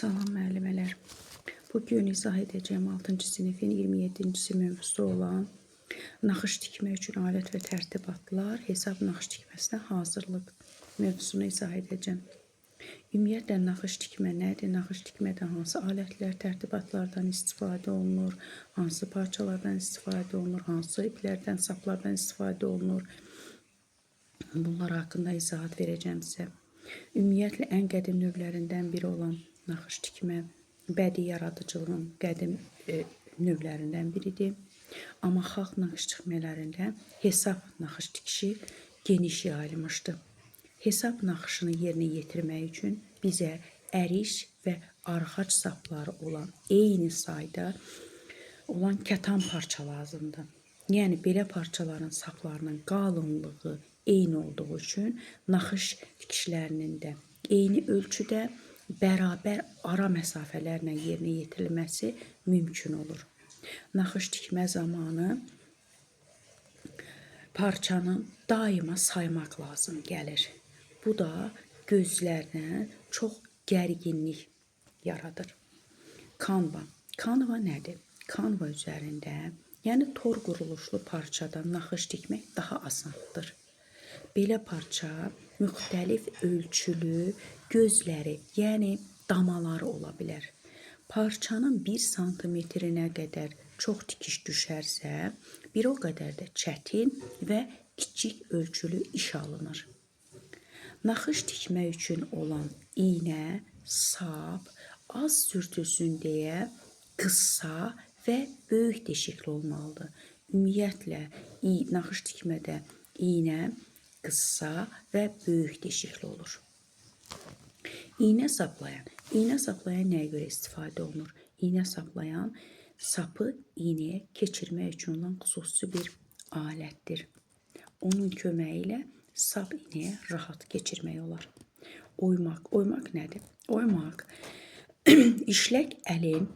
Salam müəllimələr. Bugün izah edəcəyim 6-cı sinifin 27-ci mövzusu olan naxış tikmə üçün alət və tərtibatlar, hesab naxış tikməsinə hazırlıq mövzusunu izah edəcəm. Ümumiyyətlə, naxış tikmə nədir? Naxış tikmədən hansı alətlər, tərtibatlardan istifadə olunur? Hansı parçalardan istifadə olunur? Hansı iplərdən, saplardan istifadə olunur? Bunlar haqqında izahat verəcəm sizə. Ümumiyyətlə, ən qədim növlərindən biri olan naxış tikmə, bədii yaradıcılığın qədim növlərindən biridir. Amma xalq naxış tikmələrində hesab naxış tikişi geniş yayılmışdır. Hesab naxışını yerinə yetirmək üçün bizə əriş və arxac sapları olan eyni sayda olan kətan parça lazımdır. Yəni, belə parçaların saplarının qalınlığı eyni olduğu üçün naxış tikişlərinin də eyni ölçüdə bərabər ara məsafələrlə yerinə yetirilməsi mümkün olur. Naxış tikmə zamanı parçanı daima saymaq lazım gəlir. Bu da gözlərlə çox gərginlik yaradır. Kanva. Kanva nədir? Kanva üzərində, yəni tor quruluşlu parçada naxış tikmək daha asandır. Belə parça müxtəlif ölçülü gözləri, yəni damaları ola bilər. Parçanın 1 santimetrinə qədər çox tikiş düşərsə, bir o qədər də çətin və kiçik ölçülü iş alınır. Naxış tikmək üçün olan iynə, sap, az sürtülsün deyə qısa və böyük deşikli olmalıdır. Ümumiyyətlə, naxış tikmədə iynə qısa və böyük deşikli olur. İynə saplayan. İynə saplayan nəyə görə istifadə olunur? İynə saplayan sapı iynəyə keçirmək üçün olan xüsusi bir alətdir. Onun köməyi ilə sap iynəyə rahat keçirmək olar. Oymaq. Oymaq nədir? Oymaq işlək əlin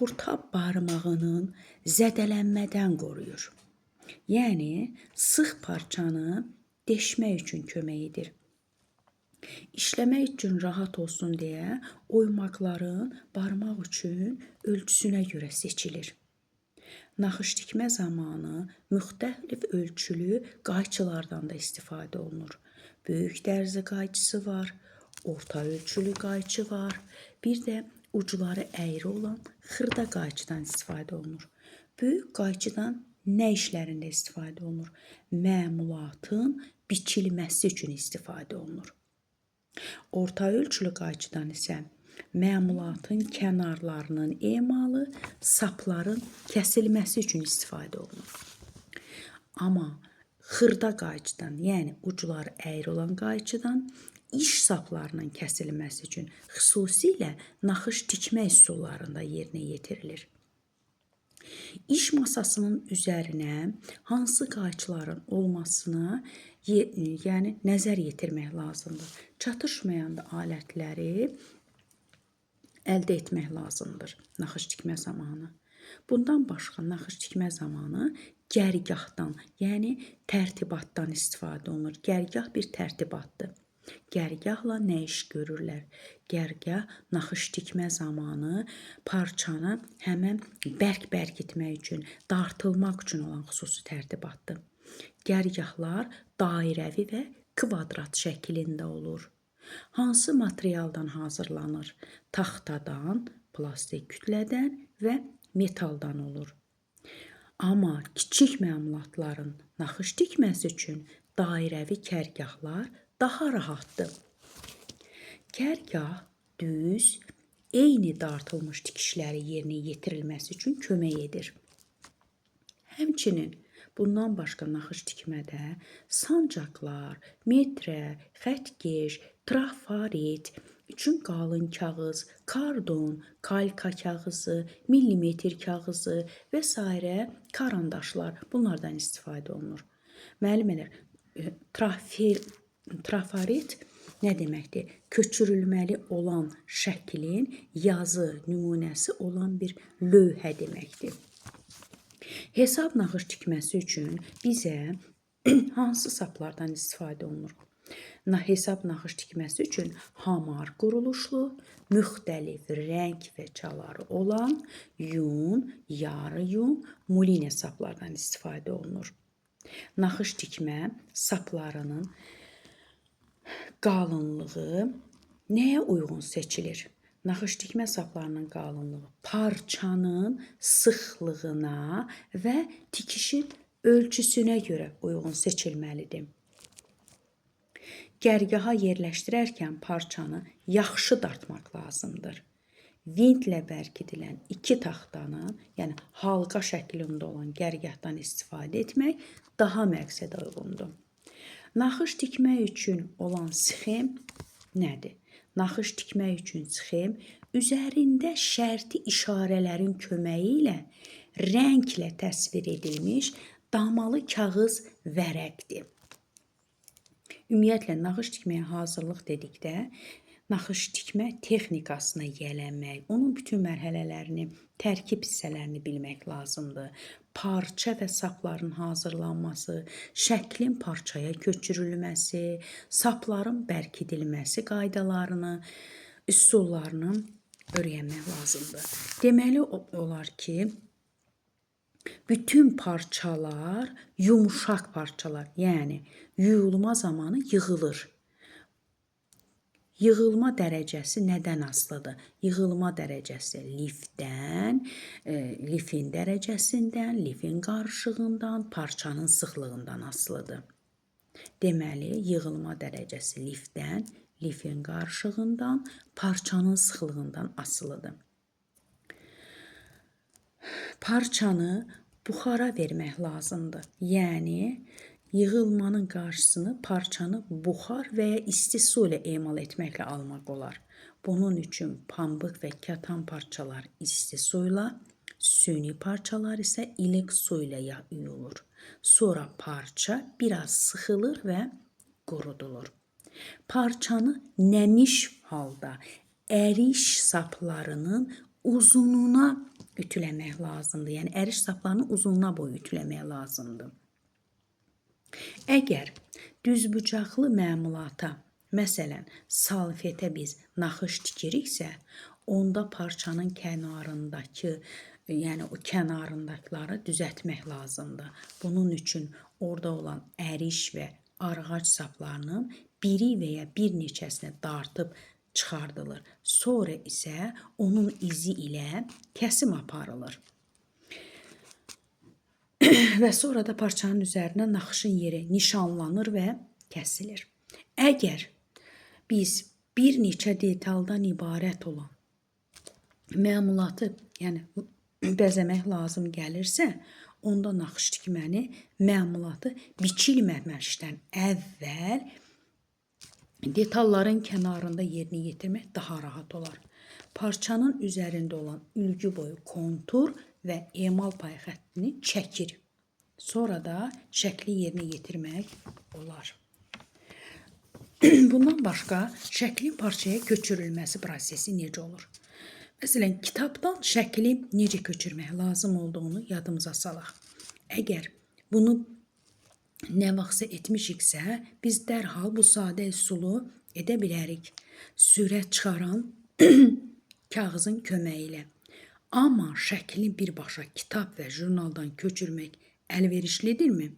orta barmağının zədələnmədən qoruyur. Yəni, sıx parçanı deşmək üçün kömək edir. İşləmək üçün rahat olsun deyə oymaqların barmaq üçün ölçüsünə görə seçilir. Naxış tikmə zamanı müxtəlif ölçülü qayçılardan da istifadə olunur. Böyük dərzi qayçısı var, orta ölçülü qayçı var, bir də ucları əyri olan xırda qayçıdan istifadə olunur. Böyük qayçıdan nə işlərində istifadə olunur? Məmulatın biçilməsi üçün istifadə olunur. Orta ölçülü qayçıdan isə məmulatın kənarlarının emalı, sapların kəsilməsi üçün istifadə olunur. Amma xırda qayçıdan, yəni ucları əyri olan qayçıdan iş saplarının kəsilməsi üçün xüsusilə naxış tikmə üsullarında yerinə yetirilir. İş masasının üzərinə hansı qayçıların olmasına nəzər yetirmək lazımdır. Çatışmayan alətləri əldə etmək lazımdır naxış tikmə zamanı. Bundan başqa naxış tikmə zamanı gərgahdan, yəni tərtibatdan istifadə olunur. Gərgah bir tərtibatdır. Gərgahla nə iş görürlər? Gərgah naxış tikmə zamanı parçanı həmən bərk-bərk etmək üçün, dartılmaq üçün olan xüsusi tərtibatdır. Gərgahlar dairəvi və kvadrat şəklində olur. Hansı materialdan hazırlanır? Taxtadan, plastik kütlədən və metaldan olur. Amma kiçik məmulatların naxış tikməsi üçün dairəvi kərgahlar daha rahatdır. Kərgah düz, eyni dartılmış tikişləri yerinə yetirilməsi üçün kömək edir. Həmçinin bundan başqa naxış tikmədə sancaqlar, metrə, xəttkeş, trafaret üçün qalın kağız, kardon, kalka kağızı, millimetr kağızı və s. karandaşlar bunlardan istifadə olunur. Müəllimələr, trafaret nə deməkdir? Köçürülməli olan şəklin yazı nümunəsi olan bir lövhə deməkdir. Hesab naxış tikməsi üçün bizə hansı saplardan istifadə olunur? Hesab naxış tikməsi üçün hamar quruluşlu, müxtəlif rəng və çaları olan yun, yarı yun, mulin saplardan istifadə olunur. Naxış tikmə saplarının qalınlığı nəyə uyğun seçilir? Naxış tikmə saplarının qalınlığı parçanın sıxlığına və tikişin ölçüsünə görə uyğun seçilməlidir. Gərgaha yerləşdirərkən parçanı yaxşı dartmaq lazımdır. Vintlə bərkidilən iki taxtanın, yəni halqa şəklində olan gərgahdan istifadə etmək daha məqsədə uyğundur. Naxış tikmək üçün olan sxem nədir? Naxış tikmək üçün sxem üzərində şərti işarələrin köməyi ilə rənglə təsvir edilmiş damalı kağız vərəqdir. Ümumiyyətlə, naxış tikməyə hazırlıq dedikdə, naxış tikmə texnikasına yiyələnmək, onun bütün mərhələlərini, tərkib hissələrini bilmək lazımdır. Parça və sapların hazırlanması, şəklin parçaya köçürülməsi, sapların bərkidilməsi qaydalarını, üsullarını öyrənmək lazımdır. Deməli olar ki, bütün parçalar yumuşaq parçalar, yəni yuyulma zamanı yığılır. Yığılma dərəcəsi nədən asılıdır? Yığılma dərəcəsi lifdən, lifin dərəcəsindən, lifin qarışığından, parçanın sıxlığından asılıdır. Deməli, yığılma dərəcəsi lifdən, lifin qarışığından, parçanın sıxlığından asılıdır. Parçanı buxara vermək lazımdır. Yəni, yığılmanın qarşısını parçanı buxar və ya isti su ilə emal etməklə almaq olar. Bunun üçün pambıq və katan parçalar isti suyla, süni parçalar isə ilik su ilə yuyulur. Sonra parça biraz sıxılır və qurudulur. Parçanı nəmiş halda əriş saplarının uzununa ütüləmək lazımdır. Yəni, əriş saplarını uzununa boyu ütüləmək lazımdır. Əgər düzbucaqlı məmulata, məsələn, salfetə biz naxış tikiriksə, onda parçanın kənarındakı, yəni o kənarındakıları düzəltmək lazımdır. Bunun üçün orada olan əriş və arğac saplarının biri və ya bir neçəsini dartıb çıxardılır. Sonra isə onun izi ilə kəsim aparılır. Və sonra da parçanın üzərinə naxışın yeri nişanlanır və kəsilir. Əgər biz bir neçə detaldan ibarət olan məmulatı, yəni bəzəmək lazım gəlirsə, onda naxış tikməni məmulatı biçilməmişdən əvvəl detalların kənarında yerini yetirmək daha rahat olar. Parçanın üzərində olan ülgü boyu kontur və emal pay xəttini çəkir. Sonra da şəkli yerinə yetirmək olar. Bundan başqa, şəklin parçaya köçürülməsi prosesi necə olur? Məsələn, kitabdan şəkli necə köçürmək lazım olduğunu yadımıza salaq. Əgər bunu nə vaxtsa etmişiksə, biz dərhal bu sadə üsulu edə bilərik. Sürət çıxaran kağızın köməyi ilə. Amma şəkli birbaşa kitab və jurnaldan köçürmək əlverişlidirmi?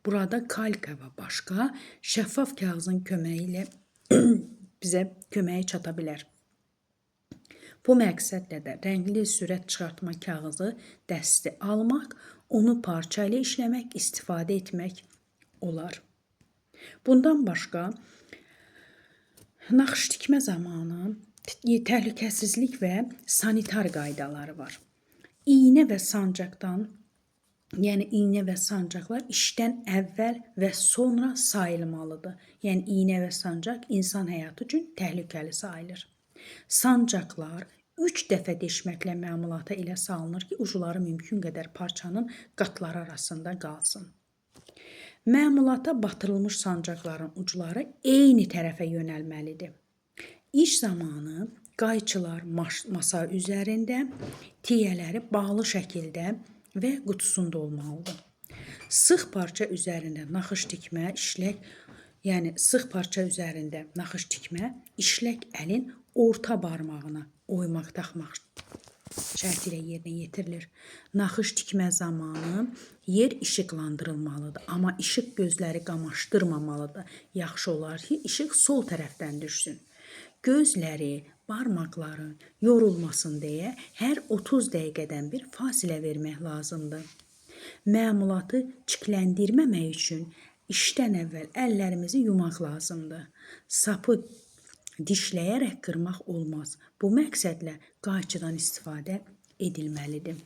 Burada kalka və başqa şəffaf kağızın köməyi ilə bizə köməyi çata bilər. Bu məqsədlə də rəngli sürət çıxartma kağızı dəsti almaq, onu parça ilə işləmək, istifadə etmək olar. Bundan başqa, naxış tikmə zamanı təhlükəsizlik və sanitar qaydaları var. İynə və sancaqdan, yəni iynə və sancaqlar işdən əvvəl və sonra sayılmalıdır. Yəni iynə və sancaq insan həyatı üçün təhlükəli sayılır. Sancaqlar 3 dəfə deşməklə məmulata ilə salınır ki, ucları mümkün qədər parçanın qatları arasında qalsın. Məmulata batırılmış sancaqların ucları eyni tərəfə yönəlməlidir. İş zamanı qayçılar masa üzərində, tiyələri bağlı şəkildə və qutusunda olmalıdır. Sıx parça üzərində naxış tikmə işlək Yəni sıx parça üzərində naxış tikmə, işlək əlin orta barmağına oymaq taxmaq şərti ilə yerinə yetirilir. Naxış tikmə zamanı yer işıqlandırılmalıdır, amma işıq gözləri qamaşdırmamalıdır. Yaxşı olar ki, işıq sol tərəfdən düşsün. Gözləri, barmaqların yorulmasın deyə hər 30 dəqiqədən bir fasilə vermək lazımdır. Məmulatı çikləndirməmək üçün işdən əvvəl əllərimizi yumaq lazımdır. Sapı dişləyərək qırmaq olmaz. Bu məqsədlə qayçıdan istifadə edilməlidir.